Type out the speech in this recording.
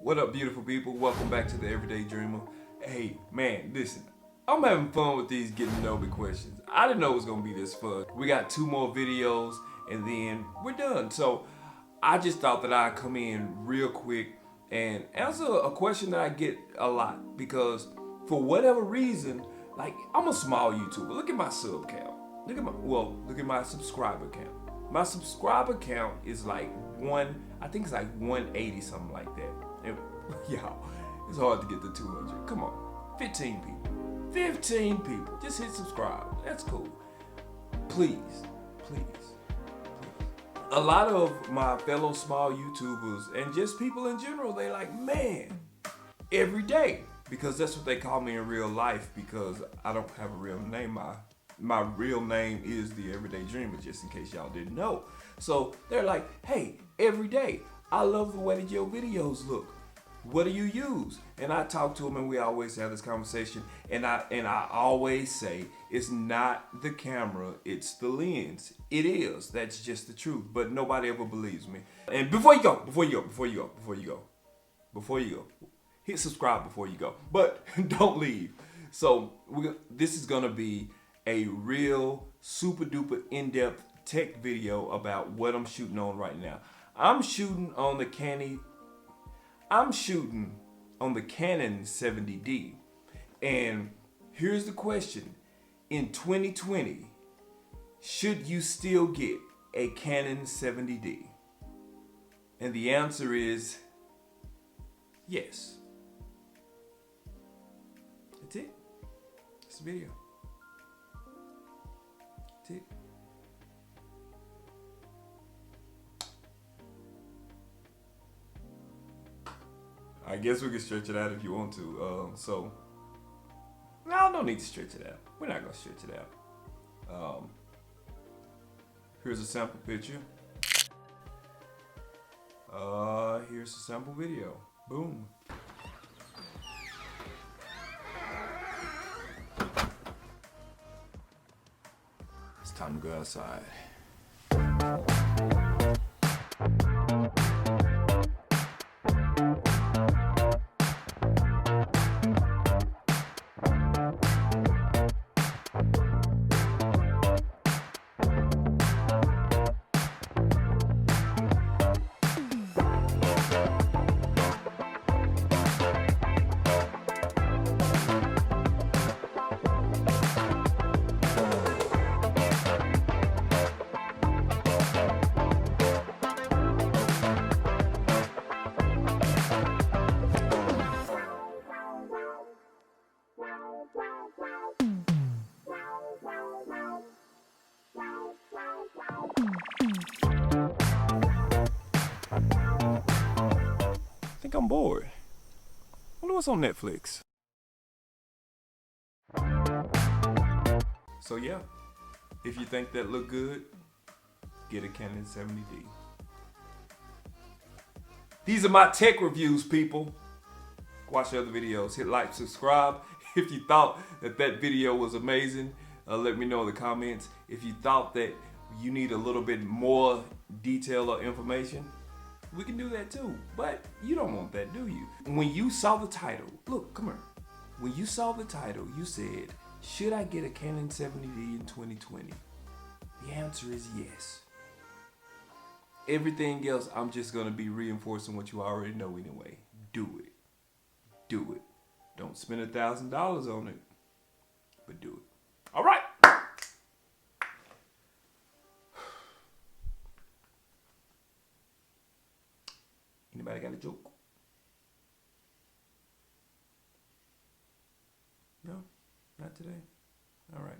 What up, beautiful people? Welcome back to the Everyday Dreamer. Hey, man, listen. I'm having fun with these getting to know me questions. I didn't know it was going to be this fun. We got 2 more videos and then we're done. So I just thought that I'd come in real quick and answer a question that I get a lot because for whatever reason, like, I'm a small YouTuber. Look at my sub count. Look at my subscriber count. My subscriber count is like I think it's like 180, something like that. And y'all, it's hard to get to 200. Come on, 15 people. 15 people. Just hit subscribe. That's cool. Please. A lot of my fellow small YouTubers and just people in general, they like, man, every day. Because that's what they call me in real life because I don't have a real name. My real name is the Everyday Dreamer, just in case y'all didn't know. So they're like, hey, every day, I love the way that your videos look. What do you use? And I talk to them and we always have this conversation. And I always say, it's not the camera, it's the lens. It is, that's just the truth. But nobody ever believes me. And before you go, hit subscribe before you go. But don't leave. So this is gonna be a real super duper in-depth tech video about what I'm shooting on right now. I'm shooting on the Canon 70D. And here's the question. In 2020, should you still get a Canon 70D? And the answer is yes. That's it. That's the video. That's it. I guess we can stretch it out if you want to. No, don't need to stretch it out. We're not gonna stretch it out. Here's a sample picture. Here's a sample video. Boom. It's time to go outside. I think I'm bored. I wonder what's on Netflix. So yeah, if you think that look good, get a Canon 70D. These are my tech reviews, people. Watch the other videos. Hit like, subscribe. If you thought that video was amazing, let me know in the comments. If you thought that you need a little bit more detail or information, we can do that too. But you don't want that, do you? When you saw the title, look, come here. When you saw the title, you said, should I get a Canon 70D in 2020? The answer is yes. Everything else, I'm just gonna be reinforcing what you already know anyway. Do it. Do it. Don't spend $1,000 on it, but do it. All right. Anybody got a joke? No? Not today? All right.